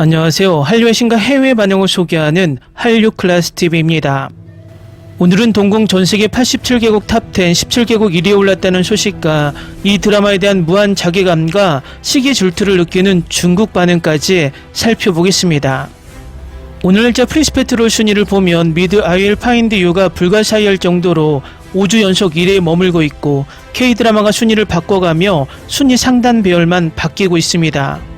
안녕하세요. 한류의 신과 해외 반응을 소개하는 한류 클래스 TV입니다. 오늘은 동궁 전세계 87개국 탑10 17개국 1위에 올랐다는 소식과 이 드라마에 대한 무한 자괴감과 시기 질투를 느끼는 중국 반응까지 살펴보겠습니다. 오늘 날짜 프리스페트롤 순위를 보면 미드 I Will Find You가 불가사의할 정도로 5주 연속 1위에 머물고 있고 K드라마가 순위를 바꿔가며 순위 상단 배열만 바뀌고 있습니다.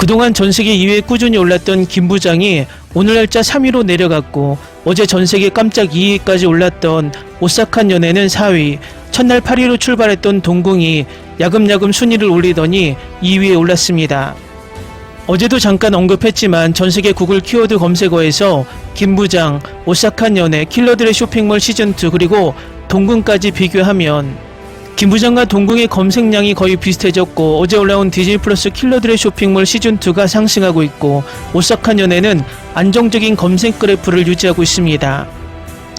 그동안 전세계 2위에 꾸준히 올랐던 김부장이 오늘 날짜 3위로 내려갔고 어제 전세계 깜짝 2위까지 올랐던 오싹한 연애는 4위, 첫날 8위로 출발했던 동궁이 야금야금 순위를 올리더니 2위에 올랐습니다. 어제도 잠깐 언급했지만 전세계 구글 키워드 검색어에서 김부장, 오싹한 연애, 킬러들의 쇼핑몰 시즌2 그리고 동궁까지 비교하면 김부장과 동궁의 검색량이 거의 비슷해졌고 어제 올라온 디즈니 플러스 킬러들의 쇼핑몰 시즌2가 상승하고 있고 오싹한 연애는 안정적인 검색 그래프를 유지하고 있습니다.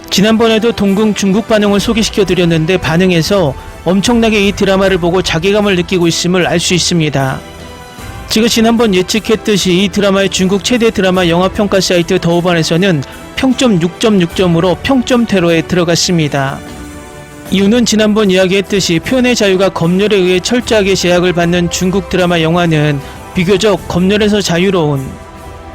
지난번에도 동궁 중국 반응을 소개시켜드렸는데 반응에서 엄청나게 이 드라마를 보고 자괴감을 느끼고 있음을 알 수 있습니다. 제가 지난번 예측했듯이 이 드라마의 중국 최대 드라마 영화평가 사이트 더우반에서는 평점 6.6점으로 평점대로에 들어갔습니다. 이유는 지난번 이야기했듯이 표현의 자유가 검열에 의해 철저하게 제약을 받는 중국 드라마 영화는 비교적 검열에서 자유로운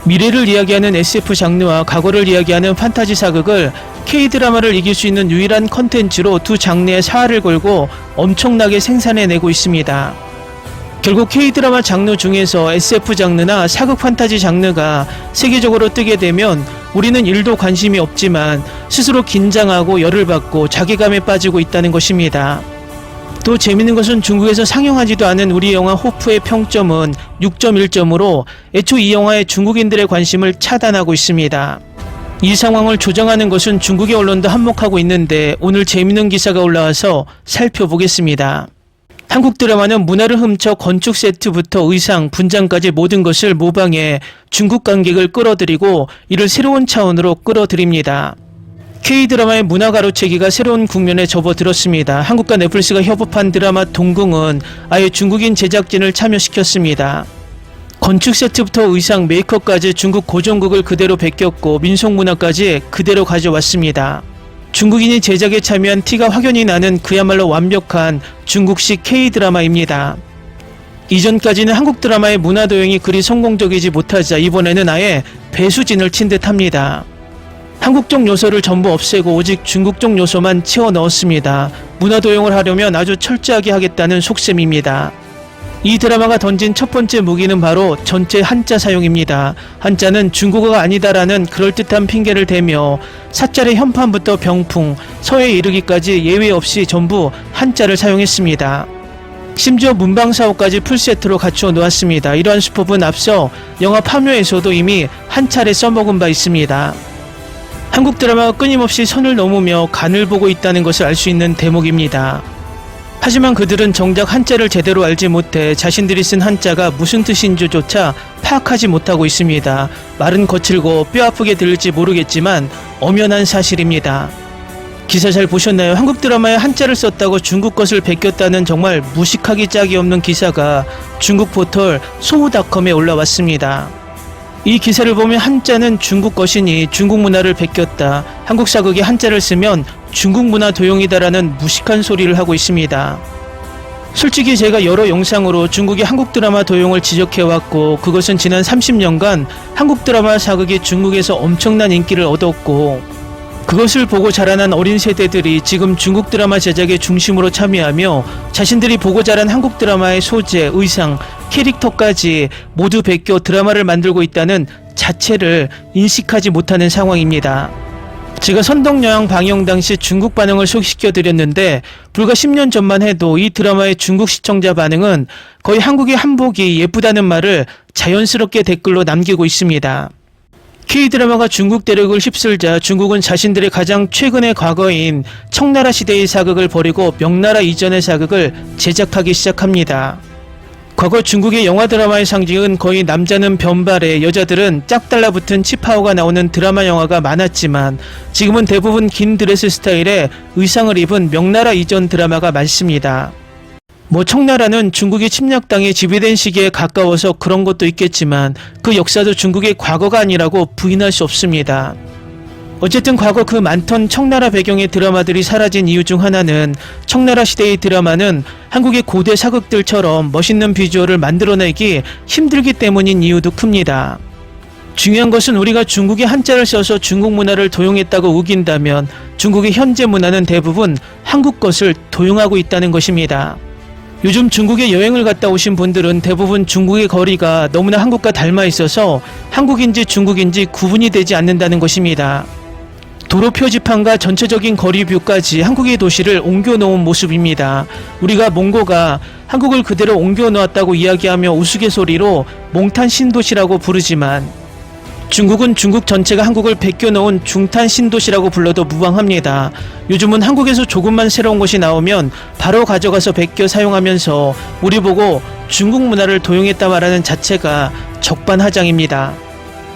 미래를 이야기하는 SF 장르와 과거를 이야기하는 판타지 사극을 K드라마를 이길 수 있는 유일한 컨텐츠로 두 장르의 사활을 걸고 엄청나게 생산해내고 있습니다. 결국 K드라마 장르 중에서 SF 장르나 사극 판타지 장르가 세계적으로 뜨게 되면 우리는 1도 관심이 없지만 스스로 긴장하고 열을 받고 자괴감에 빠지고 있다는 것입니다. 또 재밌는 것은 중국에서 상영하지도 않은 우리 영화 호프의 평점은 6.1점으로 애초 이 영화에 중국인들의 관심을 차단하고 있습니다. 이 상황을 조정하는 것은 중국의 언론도 한몫하고 있는데 오늘 재밌는 기사가 올라와서 살펴보겠습니다. 한국 드라마는 문화를 훔쳐 건축 세트부터 의상, 분장까지 모든 것을 모방해 중국 관객을 끌어들이고 이를 새로운 차원으로 끌어들입니다. K드라마의 문화 가로채기가 새로운 국면에 접어들었습니다. 한국과 넷플릭스가 협업한 드라마 동궁은 아예 중국인 제작진을 참여시켰습니다. 건축 세트부터 의상, 메이크업까지 중국 고전극을 그대로 베꼈고 민속문화까지 그대로 가져왔습니다. 중국인이 제작에 참여한 티가 확연히 나는 그야말로 완벽한 중국식 K드라마입니다. 이전까지는 한국 드라마의 문화 도용이 그리 성공적이지 못하자 이번에는 아예 배수진을 친 듯합니다. 한국적 요소를 전부 없애고 오직 중국적 요소만 채워 넣었습니다. 문화 도용을 하려면 아주 철저하게 하겠다는 속셈입니다. 이 드라마가 던진 첫 번째 무기는 바로 전체 한자 사용입니다. 한자는 중국어가 아니다라는 그럴듯한 핑계를 대며 사찰의 현판부터 병풍, 서에 이르기까지 예외 없이 전부 한자를 사용했습니다. 심지어 문방사호까지 풀세트로 갖추어 놓았습니다. 이러한 수법은 앞서 영화 파묘에서도 이미 한 차례 써먹은 바 있습니다. 한국 드라마가 끊임없이 선을 넘으며 간을 보고 있다는 것을 알 수 있는 대목입니다. 하지만 그들은 정작 한자를 제대로 알지 못해 자신들이 쓴 한자가 무슨 뜻인지조차 파악하지 못하고 있습니다. 말은 거칠고 뼈아프게 들릴지 모르겠지만 엄연한 사실입니다. 기사 잘 보셨나요? 한국 드라마에 한자를 썼다고 중국 것을 베꼈다는 정말 무식하기 짝이 없는 기사가 중국 포털 소우닷컴에 올라왔습니다. 이 기사를 보면 한자는 중국 것이니 중국 문화를 베꼈다. 한국 사극에 한자를 쓰면 중국 문화 도용이다라는 무식한 소리를 하고 있습니다. 솔직히 제가 여러 영상으로 중국의 한국 드라마 도용을 지적해왔고 그것은 지난 30년간 한국 드라마 사극이 중국에서 엄청난 인기를 얻었고 그것을 보고 자라난 어린 세대들이 지금 중국 드라마 제작의 중심으로 참여하며 자신들이 보고 자란 한국 드라마의 소재, 의상, 캐릭터까지 모두 베껴 드라마를 만들고 있다는 자체를 인식하지 못하는 상황입니다. 제가 선덕여왕 방영 당시 중국 반응을 소개시켜드렸는데 불과 10년 전만 해도 이 드라마의 중국 시청자 반응은 거의 한국의 한복이 예쁘다는 말을 자연스럽게 댓글로 남기고 있습니다. K드라마가 중국 대륙을 휩쓸자 중국은 자신들의 가장 최근의 과거인 청나라 시대의 사극을 버리고 명나라 이전의 사극을 제작하기 시작합니다. 과거 중국의 영화 드라마의 상징은 거의 남자는 변발에 여자들은 짝 달라붙은 치파오가 나오는 드라마 영화가 많았지만 지금은 대부분 긴 드레스 스타일의 의상을 입은 명나라 이전 드라마가 많습니다. 청나라는 중국이 침략당해 지배된 시기에 가까워서 그런 것도 있겠지만 그 역사도 중국의 과거가 아니라고 부인할 수 없습니다. 어쨌든 과거 그 많던 청나라 배경의 드라마들이 사라진 이유 중 하나는 청나라 시대의 드라마는 한국의 고대 사극들처럼 멋있는 비주얼을 만들어내기 힘들기 때문인 이유도 큽니다. 중요한 것은 우리가 중국의 한자를 써서 중국 문화를 도용했다고 우긴다면 중국의 현재 문화는 대부분 한국 것을 도용하고 있다는 것입니다. 요즘 중국에 여행을 갔다 오신 분들은 대부분 중국의 거리가 너무나 한국과 닮아 있어서 한국인지 중국인지 구분이 되지 않는다는 것입니다. 도로 표지판과 전체적인 거리 뷰까지 한국의 도시를 옮겨놓은 모습입니다. 우리가 몽고가 한국을 그대로 옮겨놓았다고 이야기하며 우스갯소리로 몽탄 신도시라고 부르지만 중국은 중국 전체가 한국을 베껴놓은 중탄 신도시라고 불러도 무방합니다. 요즘은 한국에서 조금만 새로운 것이 나오면 바로 가져가서 베껴 사용하면서 우리 보고 중국 문화를 도용했다 말하는 자체가 적반하장입니다.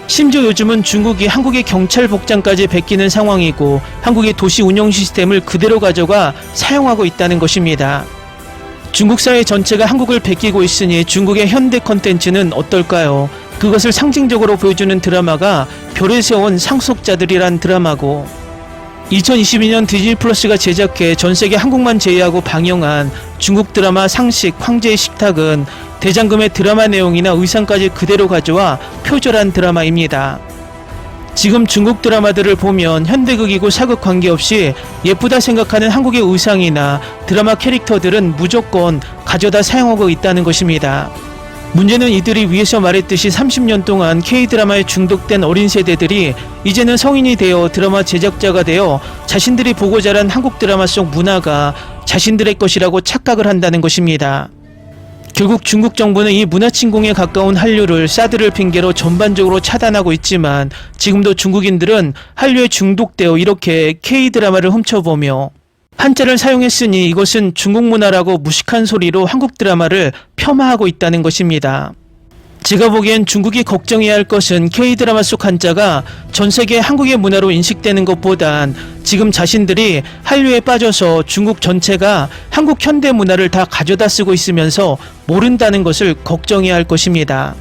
심지어 요즘은 중국이 한국의 경찰 복장까지 베끼는 상황이고 한국의 도시 운영 시스템을 그대로 가져가 사용하고 있다는 것입니다. 중국 사회 전체가 한국을 베끼고 있으니 중국의 현대 컨텐츠는 어떨까요? 그것을 상징적으로 보여주는 드라마가 별을 세운 상속자들이란 드라마고 2022년 디즈니 플러스가 제작해 전세계 한국만 제외하고 방영한 중국 드라마 상식 황제의 식탁은 대장금의 드라마 내용이나 의상까지 그대로 가져와 표절한 드라마입니다. 지금 중국 드라마들을 보면 현대극이고 사극 관계없이 예쁘다 생각하는 한국의 의상이나 드라마 캐릭터들은 무조건 가져다 사용하고 있다는 것입니다. 문제는 이들이 위에서 말했듯이 30년 동안 K드라마에 중독된 어린 세대들이 이제는 성인이 되어 드라마 제작자가 되어 자신들이 보고 자란 한국 드라마 속 문화가 자신들의 것이라고 착각을 한다는 것입니다. 결국 중국 정부는 이 문화 침공에 가까운 한류를 사드를 핑계로 전반적으로 차단하고 있지만 지금도 중국인들은 한류에 중독되어 이렇게 K드라마를 훔쳐보며 한자를 사용했으니 이것은 중국 문화라고 무식한 소리로 한국 드라마를 폄하하고 있다는 것입니다. 제가 보기엔 중국이 걱정해야 할 것은 K드라마 속 한자가 전 세계 한국의 문화로 인식되는 것보단 지금 자신들이 한류에 빠져서 중국 전체가 한국 현대 문화를 다 가져다 쓰고 있으면서 모른다는 것을 걱정해야 할 것입니다.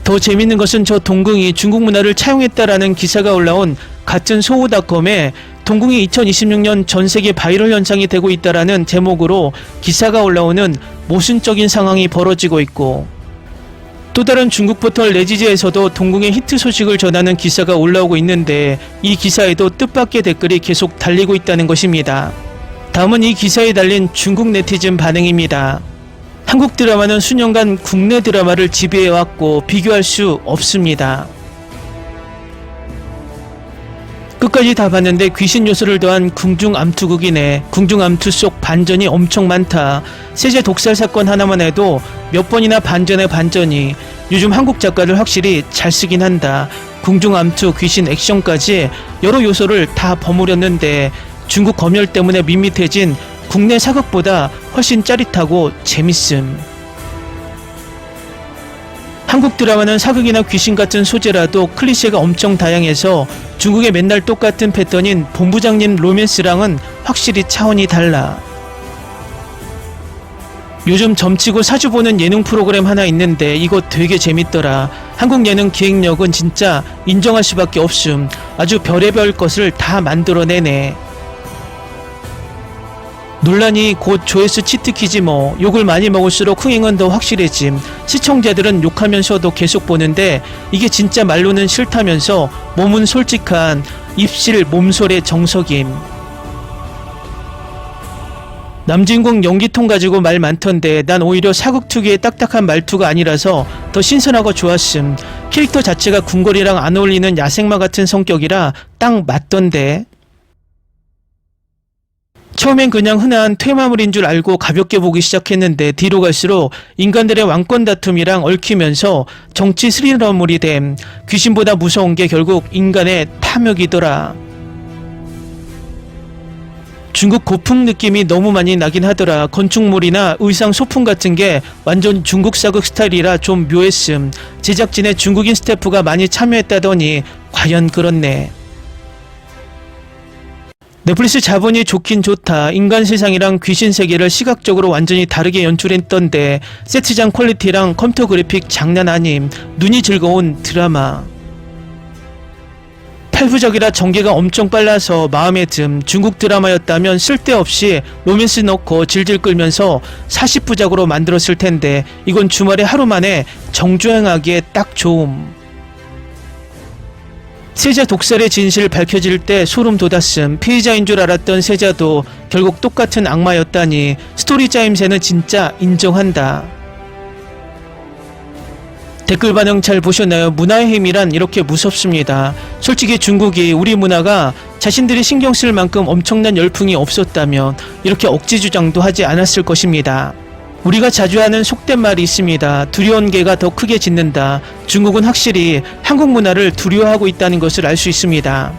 더 재밌는 것은 저 동궁이 중국 문화를 차용했다라는 기사가 올라온 같은 소호닷컴에 동궁이 2026년 전세계 바이럴 현상이 되고 있다라는 제목으로 기사가 올라오는 모순적인 상황이 벌어지고 있고 또 다른 중국 포털 레지지에서도 동궁의 히트 소식을 전하는 기사가 올라오고 있는데 이 기사에도 뜻밖의 댓글이 계속 달리고 있다는 것입니다. 다음은 이 기사에 달린 중국 네티즌 반응입니다. 한국 드라마는 수년간 국내 드라마를 지배해왔고 비교할 수 없습니다. 끝까지 다 봤는데 귀신 요소를 더한 궁중암투극이네. 궁중암투 속 반전이 엄청 많다. 세제 독살 사건 하나만 해도 몇 번이나 반전에 반전이. 요즘 한국 작가들 확실히 잘 쓰긴 한다. 궁중암투 귀신 액션까지 여러 요소를 다 버무렸는데 중국 검열 때문에 밋밋해진 국내 사극보다 훨씬 짜릿하고 재밌음. 한국 드라마는 사극이나 귀신 같은 소재라도 클리셰가 엄청 다양해서 중국의 맨날 똑같은 패턴인 본부장님 로맨스랑은 확실히 차원이 달라. 요즘 점치고 사주 보는 예능 프로그램 하나 있는데 이거 되게 재밌더라. 한국 예능 기획력은 진짜 인정할 수밖에 없음. 아주 별의별 것을 다 만들어내네. 논란이 곧 조회수 치트키지 뭐. 욕을 많이 먹을수록 흥행은 더 확실해짐. 시청자들은 욕하면서도 계속 보는데 이게 진짜 말로는 싫다면서 몸은 솔직한 입실 몸솔의 정석임. 남주인공 연기통 가지고 말 많던데 난 오히려 사극 특유의 딱딱한 말투가 아니라서 더 신선하고 좋았음. 캐릭터 자체가 궁궐이랑 안 어울리는 야생마 같은 성격이라 딱 맞던데. 처음엔 그냥 흔한 퇴마물인 줄 알고 가볍게 보기 시작했는데 뒤로 갈수록 인간들의 왕권 다툼이랑 얽히면서 정치 스릴러물이 됨. 귀신보다 무서운 게 결국 인간의 탐욕이더라. 중국 고풍 느낌이 너무 많이 나긴 하더라. 건축물이나 의상 소품 같은 게 완전 중국 사극 스타일이라 좀 묘했음. 제작진의 중국인 스태프가 많이 참여했다더니 과연 그렇네. 넷플릭스 자본이 좋긴 좋다. 인간 세상이랑 귀신 세계를 시각적으로 완전히 다르게 연출했던데 세트장 퀄리티랑 컴퓨터 그래픽 장난 아님. 눈이 즐거운 드라마. 8부작이라 전개가 엄청 빨라서 마음에 듦. 중국 드라마였다면 쓸데없이 로맨스 넣고 질질 끌면서 40부작으로 만들었을 텐데 이건 주말에 하루 만에 정주행하기에 딱 좋음. 세자 독살의 진실 밝혀질 때 소름 돋았음. 피의자인 줄 알았던 세자도 결국 똑같은 악마였다니 스토리 짜임새는 진짜 인정한다. 댓글 반응 잘 보셨나요? 문화의 힘이란 이렇게 무섭습니다. 솔직히 중국이 우리 문화가 자신들이 신경 쓸 만큼 엄청난 열풍이 없었다면 이렇게 억지 주장도 하지 않았을 것입니다. 우리가 자주 하는 속된 말이 있습니다. 두려운 개가 더 크게 짖는다. 중국은 확실히 한국 문화를 두려워하고 있다는 것을 알 수 있습니다.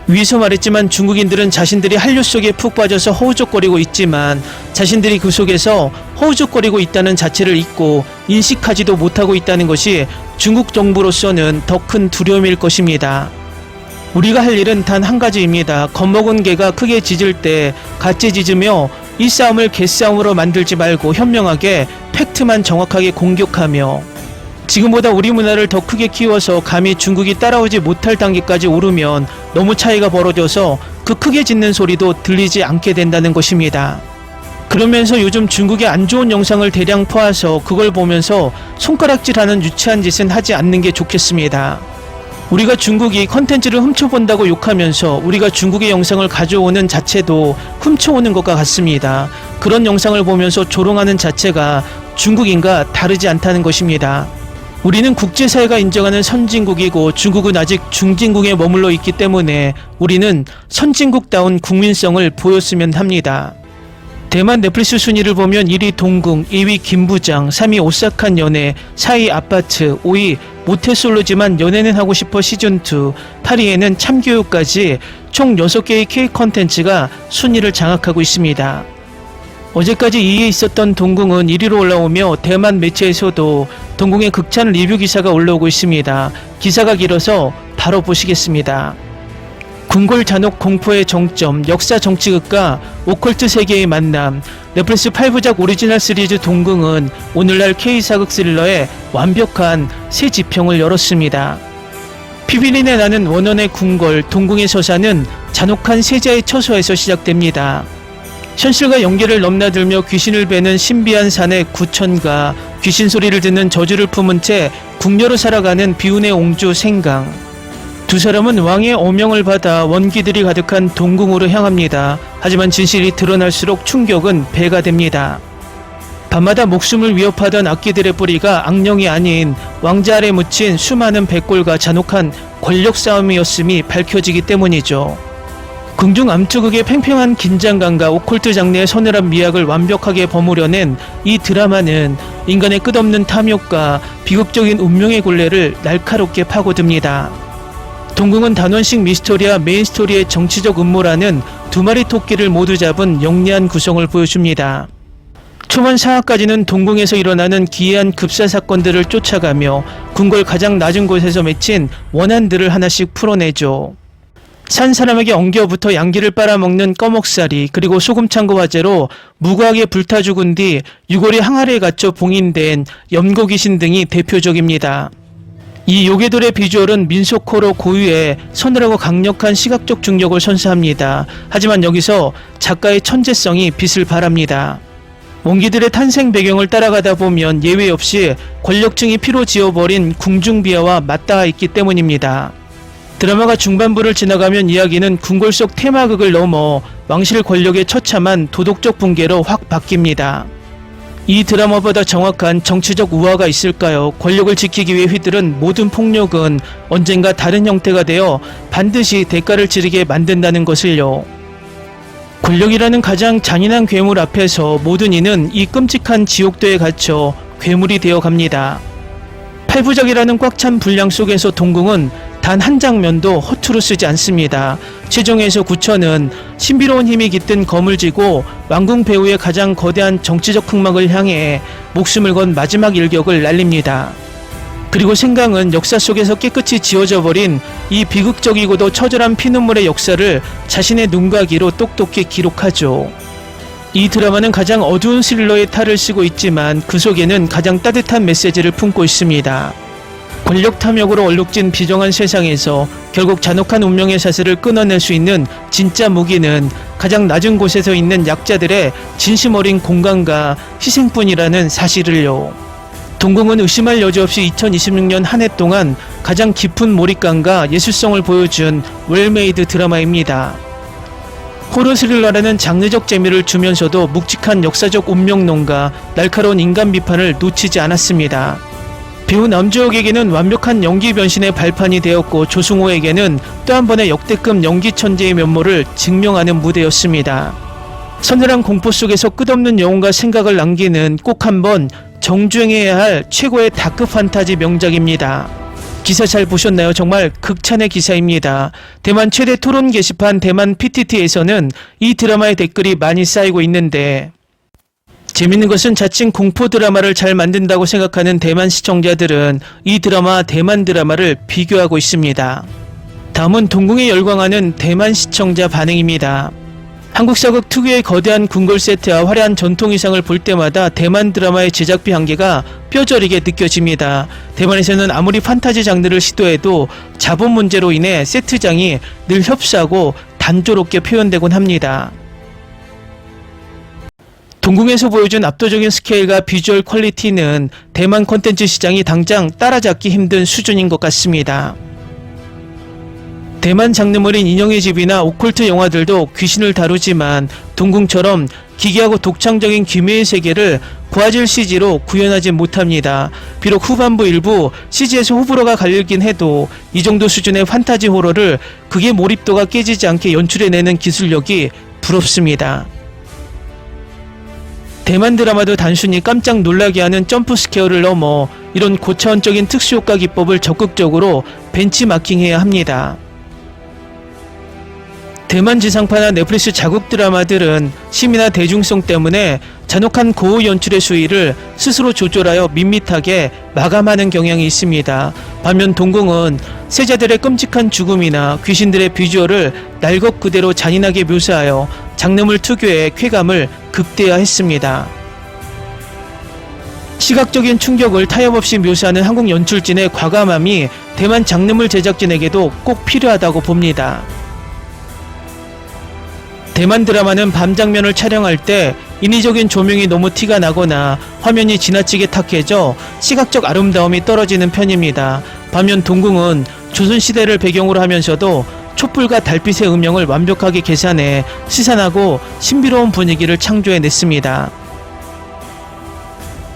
위에서 말했지만 중국인들은 자신들이 한류 속에 푹 빠져서 허우적거리고 있지만 자신들이 그 속에서 허우적거리고 있다는 자체를 잊고 인식하지도 못하고 있다는 것이 중국 정부로서는 더 큰 두려움일 것입니다. 우리가 할 일은 단 한 가지입니다. 겁먹은 개가 크게 짖을 때 같이 짖으며 이 싸움을 개싸움으로 만들지 말고 현명하게 팩트만 정확하게 공격하며 지금보다 우리 문화를 더 크게 키워서 감히 중국이 따라오지 못할 단계까지 오르면 너무 차이가 벌어져서 그 크게 짖는 소리도 들리지 않게 된다는 것입니다. 그러면서 요즘 중국의 안 좋은 영상을 대량 퍼와서 그걸 보면서 손가락질하는 유치한 짓은 하지 않는 게 좋겠습니다. 우리가 중국이 컨텐츠를 훔쳐본다고 욕하면서 우리가 중국의 영상을 가져오는 자체도 훔쳐오는 것과 같습니다. 그런 영상을 보면서 조롱하는 자체가 중국인과 다르지 않다는 것입니다. 우리는 국제사회가 인정하는 선진국이고 중국은 아직 중진국에 머물러 있기 때문에 우리는 선진국다운 국민성을 보였으면 합니다. 대만 넷플릭스 순위를 보면 1위 동궁, 2위 김부장, 3위 오싹한 연애, 4위 아파트, 5위 모태솔로지만 연애는 하고 싶어 시즌2, 8위에는 참교육까지 총 6개의 K 컨텐츠가 순위를 장악하고 있습니다. 어제까지 2위에 있었던 동궁은 1위로 올라오며 대만 매체에서도 동궁의 극찬 리뷰 기사가 올라오고 있습니다. 기사가 길어서 바로 보시겠습니다. 궁궐 잔혹 공포의 정점, 역사 정치극과 오컬트 세계의 만남. 넷플릭스 8부작 오리지널 시리즈 동궁은 오늘날 K-사극 스릴러의 완벽한 새 지평을 열었습니다. 피비린내 나는 원원의 궁궐, 동궁의 서사는 잔혹한 세자의 처소에서 시작됩니다. 현실과 연계를 넘나들며 귀신을 베는 신비한 산의 구천가, 귀신 소리를 듣는 저주를 품은 채 궁녀로 살아가는 비운의 옹주 생강. 두 사람은 왕의 어명을 받아 원기들이 가득한 동궁으로 향합니다. 하지만 진실이 드러날수록 충격은 배가 됩니다. 밤마다 목숨을 위협하던 악기들의 뿌리가 악령이 아닌 왕자 아래 묻힌 수많은 백골과 잔혹한 권력 싸움이었음이 밝혀지기 때문이죠. 궁중 암투극의 팽팽한 긴장감과 오컬트 장르의 서늘한 미학을 완벽하게 버무려낸 이 드라마는 인간의 끝없는 탐욕과 비극적인 운명의 굴레를 날카롭게 파고듭니다. 동궁은 단원식 미스터리와 메인스토리의 정치적 음모라는 두 마리 토끼를 모두 잡은 영리한 구성을 보여줍니다. 초반 4화까지는 동궁에서 일어나는 기이한 급사 사건들을 쫓아가며 궁궐 가장 낮은 곳에서 맺힌 원한들을 하나씩 풀어내죠. 산 사람에게 엉겨붙어 양기를 빨아먹는 꺼먹살이, 그리고 소금창고 화재로 무고하게 불타 죽은 뒤 유골이 항아리에 갇혀 봉인된 염고귀신 등이 대표적입니다. 이 요괴돌의 비주얼은 민소코로 고유의 서늘하고 강력한 시각적 중력을 선사합니다. 하지만 여기서 작가의 천재성이 빛을 발합니다. 원기들의 탄생 배경을 따라가다 보면 예외 없이 권력층이 피로 지어버린 궁중비하와 맞닿아 있기 때문입니다. 드라마가 중반부를 지나가면 이야기는 궁궐 속 테마극을 넘어 왕실 권력의 처참한 도덕적 붕괴로 확 바뀝니다. 이 드라마보다 정확한 정치적 우화가 있을까요? 권력을 지키기 위해 휘두른 모든 폭력은 언젠가 다른 형태가 되어 반드시 대가를 치르게 만든다는 것을요. 권력이라는 가장 잔인한 괴물 앞에서 모든 이는 이 끔찍한 지옥도에 갇혀 괴물이 되어 갑니다. 8부작이라는 꽉 찬 분량 속에서 동궁은 단 한 장면도 허투루 쓰지 않습니다. 최종에서 구천은 신비로운 힘이 깃든 검을 쥐고 왕궁 배후의 가장 거대한 정치적 흑막을 향해 목숨을 건 마지막 일격을 날립니다. 그리고 생강은 역사 속에서 깨끗이 지워져 버린 이 비극적이고도 처절한 피눈물의 역사를 자신의 눈과 귀로 똑똑히 기록하죠. 이 드라마는 가장 어두운 스릴러의 탈을 쓰고 있지만 그 속에는 가장 따뜻한 메시지를 품고 있습니다. 권력 탐욕으로 얼룩진 비정한 세상에서 결국 잔혹한 운명의 사슬을 끊어낼 수 있는 진짜 무기는 가장 낮은 곳에서 있는 약자들의 진심 어린 공감과 희생뿐이라는 사실을요. 동궁은 의심할 여지 없이 2026년 한 해 동안 가장 깊은 몰입감과 예술성을 보여준 웰메이드 드라마입니다. 호러 스릴러라는 장르적 재미를 주면서도 묵직한 역사적 운명론과 날카로운 인간 비판을 놓치지 않았습니다. 배우 남주혁에게는 완벽한 연기 변신의 발판이 되었고 조승우에게는 또 한 번의 역대급 연기 천재의 면모를 증명하는 무대였습니다. 서늘한 공포 속에서 끝없는 영혼과 생각을 남기는 꼭 한번 정주행해야 할 최고의 다크 판타지 명작입니다. 기사 잘 보셨나요? 정말 극찬의 기사입니다. 대만 최대 토론 게시판 대만 PTT에서는 이 드라마의 댓글이 많이 쌓이고 있는데 재밌는 것은 자칭 공포 드라마를 잘 만든다고 생각하는 대만 시청자들은 이 드라마와 대만 드라마를 비교하고 있습니다. 다음은 동궁에 열광하는 대만 시청자 반응입니다. 한국 사극 특유의 거대한 궁궐 세트와 화려한 전통 의상을 볼 때마다 대만 드라마의 제작비 한계가 뼈저리게 느껴집니다. 대만에서는 아무리 판타지 장르를 시도해도 자본 문제로 인해 세트장이 늘 협소하고 단조롭게 표현되곤 합니다. 동궁에서 보여준 압도적인 스케일과 비주얼 퀄리티는 대만 콘텐츠 시장이 당장 따라잡기 힘든 수준인 것 같습니다. 대만 장르물인 인형의 집이나 오컬트 영화들도 귀신을 다루지만 동궁처럼 기괴하고 독창적인 기묘의 세계를 고화질 CG로 구현하지 못합니다. 비록 후반부 일부 CG에서 호불호가 갈리긴 해도 이 정도 수준의 판타지 호러를 극의 몰입도가 깨지지 않게 연출해내는 기술력이 부럽습니다. 대만 드라마도 단순히 깜짝 놀라게 하는 점프 스퀘어를 넘어 이런 고차원적인 특수효과 기법을 적극적으로 벤치마킹해야 합니다. 대만 지상파나 넷플릭스 자국 드라마들은 심의나 대중성 때문에 잔혹한 고우 연출의 수위를 스스로 조절하여 밋밋하게 마감하는 경향이 있습니다. 반면 동궁은 세자들의 끔찍한 죽음이나 귀신들의 비주얼을 날것 그대로 잔인하게 묘사하여 장르물 특유의 쾌감을 극대화했습니다. 시각적인 충격을 타협없이 묘사하는 한국 연출진의 과감함이 대만 장르물 제작진에게도 꼭 필요하다고 봅니다. 대만 드라마는 밤 장면을 촬영할 때 인위적인 조명이 너무 티가 나거나 화면이 지나치게 탁해져 시각적 아름다움이 떨어지는 편입니다. 반면 동궁은 조선시대를 배경으로 하면서도 촛불과 달빛의 음영을 완벽하게 계산해 시선하고 신비로운 분위기를 창조해냈습니다.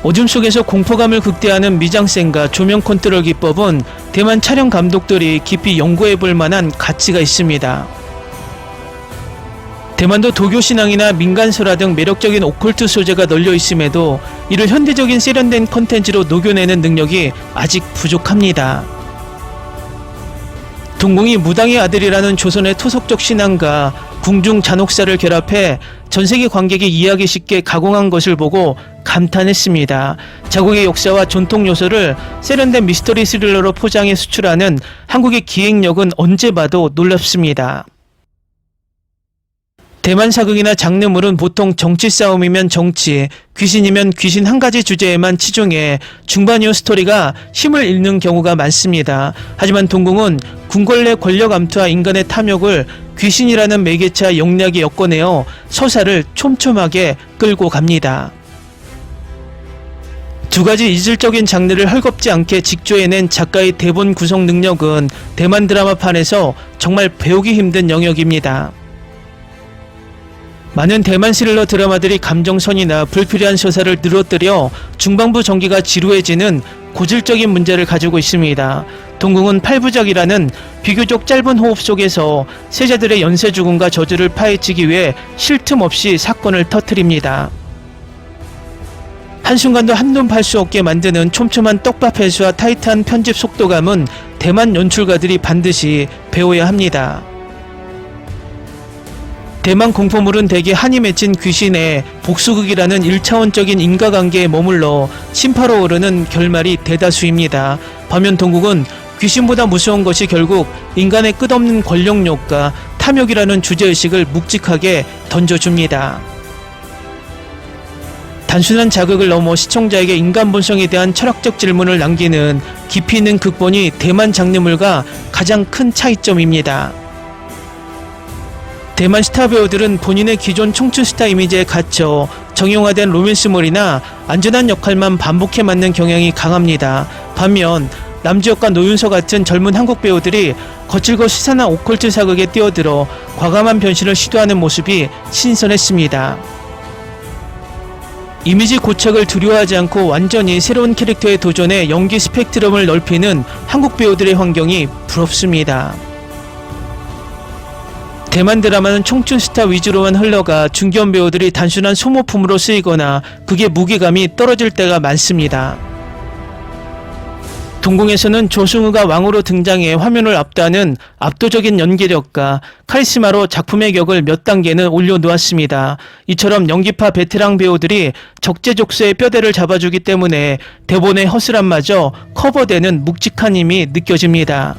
어둠 속에서 공포감을 극대화하는 미장센과 조명 컨트롤 기법은 대만 촬영 감독들이 깊이 연구해볼 만한 가치가 있습니다. 대만도 도교 신앙이나 민간설화 등 매력적인 오컬트 소재가 널려 있음에도 이를 현대적인 세련된 콘텐츠로 녹여내는 능력이 아직 부족합니다. 동궁이 무당의 아들이라는 조선의 토속적 신앙과 궁중 잔혹사를 결합해 전세계 관객이 이해하기 쉽게 가공한 것을 보고 감탄했습니다. 자국의 역사와 전통 요소를 세련된 미스터리 스릴러로 포장해 수출하는 한국의 기획력은 언제 봐도 놀랍습니다. 대만 사극이나 장르물은 보통 정치 싸움이면 정치, 귀신이면 귀신 한 가지 주제에만 치중해 중반 이후 스토리가 힘을 잃는 경우가 많습니다. 하지만 동궁은 궁궐 내 권력 암투와 인간의 탐욕을 귀신이라는 매개차 영리하게 엮어내어 서사를 촘촘하게 끌고 갑니다. 두 가지 이질적인 장르를 헐겁지 않게 직조해낸 작가의 대본 구성 능력은 대만 드라마판에서 정말 배우기 힘든 영역입니다. 많은 대만 스릴러 드라마들이 감정선이나 불필요한 서사를 늘어뜨려 중반부 전개가 지루해지는 고질적인 문제를 가지고 있습니다. 동궁은 8부작이라는 비교적 짧은 호흡 속에서 세자들의 연쇄 죽음과 저주를 파헤치기 위해 쉴 틈 없이 사건을 터뜨립니다. 한순간도 한눈 팔 수 없게 만드는 촘촘한 떡밥 해수와 타이트한 편집 속도감은 대만 연출가들이 반드시 배워야 합니다. 대만 공포물은 대개 한이 맺힌 귀신의 복수극이라는 1차원적인 인과관계에 머물러 심파로 오르는 결말이 대다수입니다. 반면 동국은 귀신보다 무서운 것이 결국 인간의 끝없는 권력욕과 탐욕이라는 주제의식을 묵직하게 던져줍니다. 단순한 자극을 넘어 시청자에게 인간 본성에 대한 철학적 질문을 남기는 깊이 있는 극본이 대만 장르물과 가장 큰 차이점입니다. 대만 스타 배우들은 본인의 기존 청춘 스타 이미지에 갇혀 정형화된 로맨스물이나 안전한 역할만 반복해 맡는 경향이 강합니다. 반면 남주혁과 노윤서 같은 젊은 한국 배우들이 거칠고 시산한 오컬트 사극에 뛰어들어 과감한 변신을 시도하는 모습이 신선했습니다. 이미지 고착을 두려워하지 않고 완전히 새로운 캐릭터에 도전해 연기 스펙트럼을 넓히는 한국 배우들의 환경이 부럽습니다. 대만 드라마는 청춘 스타 위주로만 흘러가 중견 배우들이 단순한 소모품으로 쓰이거나 그게 무게감이 떨어질 때가 많습니다. 동궁에서는 조승우가 왕으로 등장해 화면을 압도하는 압도적인 연기력과 카리스마로 작품의 격을 몇 단계는 올려놓았습니다. 이처럼 연기파 베테랑 배우들이 적재적소의 뼈대를 잡아주기 때문에 대본의 허술함마저 커버되는 묵직한 힘이 느껴집니다.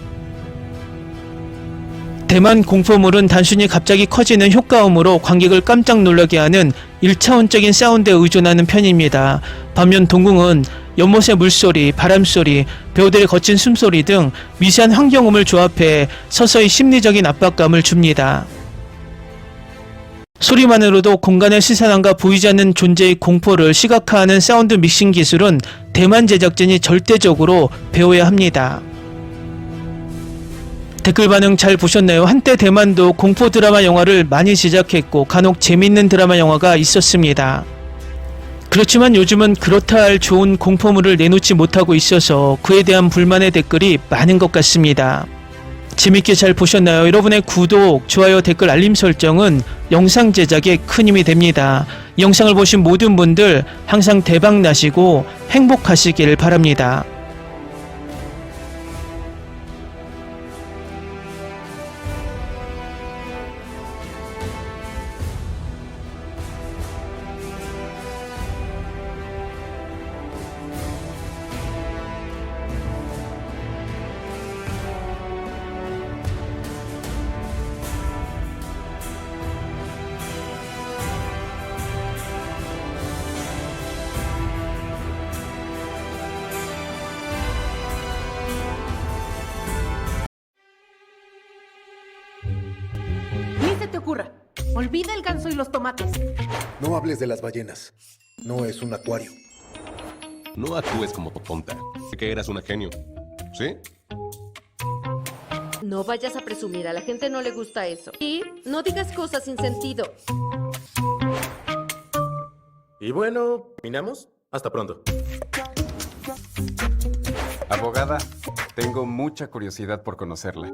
대만 공포물은 단순히 갑자기 커지는 효과음으로 관객을 깜짝 놀라게 하는 1차원적인 사운드에 의존하는 편입니다. 반면 동궁은 연못의 물소리, 바람소리, 배우들의 거친 숨소리 등 미세한 환경음을 조합해 서서히 심리적인 압박감을 줍니다. 소리만으로도 공간의 시선함과 보이지 않는 존재의 공포를 시각화하는 사운드 믹싱 기술은 대만 제작진이 절대적으로 배워야 합니다. 댓글 반응 잘 보셨나요? 한때 대만도 공포 드라마 영화를 많이 제작했고 간혹 재밌는 드라마 영화가 있었습니다. 그렇지만 요즘은 그렇다 할 좋은 공포물을 내놓지 못하고 있어서 그에 대한 불만의 댓글이 많은 것 같습니다. 재밌게 잘 보셨나요? 여러분의 구독, 좋아요, 댓글, 알림 설정은 영상 제작에 큰 힘이 됩니다. 이 영상을 보신 모든 분들 항상 대박 나시고 행복하시길 바랍니다. Ni se te ocurra. Olvida el ganso y los tomates. No hables de las ballenas. No es un acuario. No actúes como tonta. Que eras una genio. ¿Sí? No vayas a presumir, a la gente no le gusta eso. Y no digas cosas sin sentido. Y bueno, ¿terminamos? Hasta pronto. Abogada, tengo mucha curiosidad por conocerla.